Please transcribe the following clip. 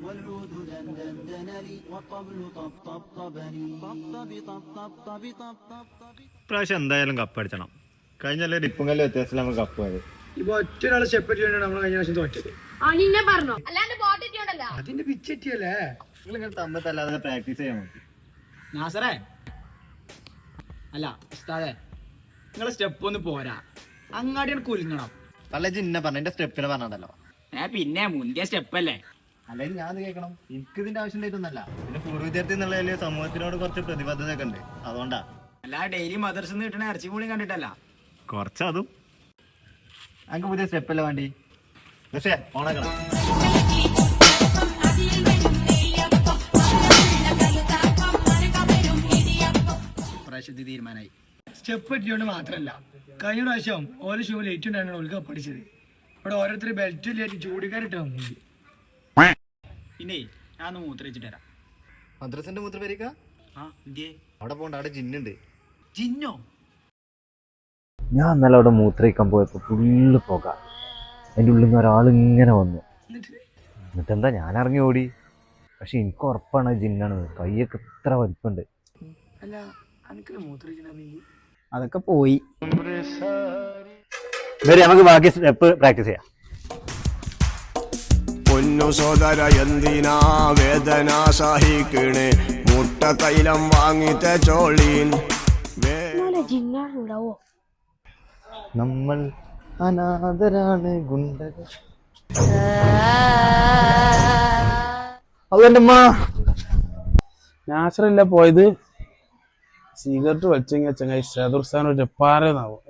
والعود دندن لي والطبل طبطبني طبطب ഇപ്രാവശ്യം എന്തായാലും കപ്പടിച്ചണം. കഴിഞ്ഞല്ലേ ഇപ്പം കല്ല് വ്യത്യാസത്തിൽ നമുക്ക് കപ്പ് പോയത്. ഇപ്പൊ ഒറ്റൊരാളെ സ്റ്റെപ്പ് നമ്മൾ കഴിഞ്ഞ പ്രാവശ്യം തോറ്റത്. അതിന്റെ പിച്ചെറ്റിയല്ലേ നിങ്ങൾ തമ്മിൽ തല്ലാതെ പ്രാക്ടീസ് ചെയ്യാൻ മതി. നാസറേ അല്ല ഉസ്താദേ, നിങ്ങളെ സ്റ്റെപ്പ് ഒന്ന് പോരാ, അങ്ങാടിയാണ് കുലുങ്ങണം. പല ജിന്നെ പറഞ്ഞ എന്റെ സ്റ്റെപ്പിനെ പറഞ്ഞല്ലോ. പിന്നെ മുന്തിയ സ്റ്റെപ്പല്ലേ. അല്ലെങ്കിൽ ഞാൻ കേൾക്കണം, എനിക്ക് ഇതിന്റെ ആവശ്യം ഉണ്ടായിട്ടൊന്നല്ല. പിന്നെ പൂർവ്വ വിദ്യാർത്ഥി എന്നുള്ള സമൂഹത്തിനോട് കുറച്ച് പ്രതിബദ്ധത ഒക്കെ ഉണ്ട്, അതുകൊണ്ടാ. അല്ല ഡെയിലി മദർസിന്ന് കിട്ടണ ഇറച്ചി കൂടി കണ്ടിട്ടല്ല. കുറച്ചതും അങ്ങ് പുതിയ സ്റ്റെപ്പല്ലേ വേണ്ടി. പക്ഷേ ഓണക്കണം പ്രാവശ്യത്തിൽ തീരുമാനമായി. സ്റ്റെപ്പ് പറ്റിയോണ്ട് മാത്രല്ല, കഴിഞ്ഞ പ്രാവശ്യം ഓരോ ഷൂ ലേറ്റ് ഉണ്ടായിരുന്നു ഓൾക്ക് പഠിച്ചത്. ഇവിടെ ഓരോരുത്തർ ബെൽറ്റ് ഇല്ലായിട്ട് ചൂടിക്കാരിട്ട് വന്നു. പിന്നെ ഞാൻ ഒന്ന് മൂത്രയിച്ചിട്ട് തരാം. മദ്രസിന്റെ മൂത്ര പേരിക്ക ആ ഇന്ത്യേ അവിടെ പോണ്ട, അവിടെ ജിന്നുണ്ട്. ജിന്നോ? ഞാൻ ഇന്നലെ അവിടെ മൂത്രയിക്കാൻ പോയപ്പോൾ ഫുള്ള് പുക. അതിൻ്റെ ഉള്ളിൽ നിന്ന് ഒരാളിങ്ങനെ വന്നു. എന്നിട്ടെന്താ ഞാൻ ഇറങ്ങി ഓടി. പക്ഷെ എനിക്ക് ഉറപ്പാണ് ജിന്നാണ്. കൈയൊക്കെ ഇത്ര വലിപ്പുണ്ട്. അല്ല എനിക്കൊരു മൂത്രയിച്ചിട്ടുണ്ടെങ്കിൽ അതൊക്കെ പോയി. വരെ നമുക്ക് ബാക്കി സ്റ്റെപ്പ് പ്രാക്ടീസ് ചെയ്യാം. പൊന്നു സോദര എന്തിനാ വേദന സഹിക്കണേ, മുട്ട തൈലം വാങ്ങിച്ച ചോളീൻ. നമ്മൾ അനാഥരാണ് ഗുണ്ടകൾ. അതെന്റെ അമ്മ നാസറല്ല പോയത്. സിഗരറ്റ് വലിച്ചെങ്കിൽ ചങ്ങായി ചതുർസ്ഥാനം ഒരു പാറന്നാവും.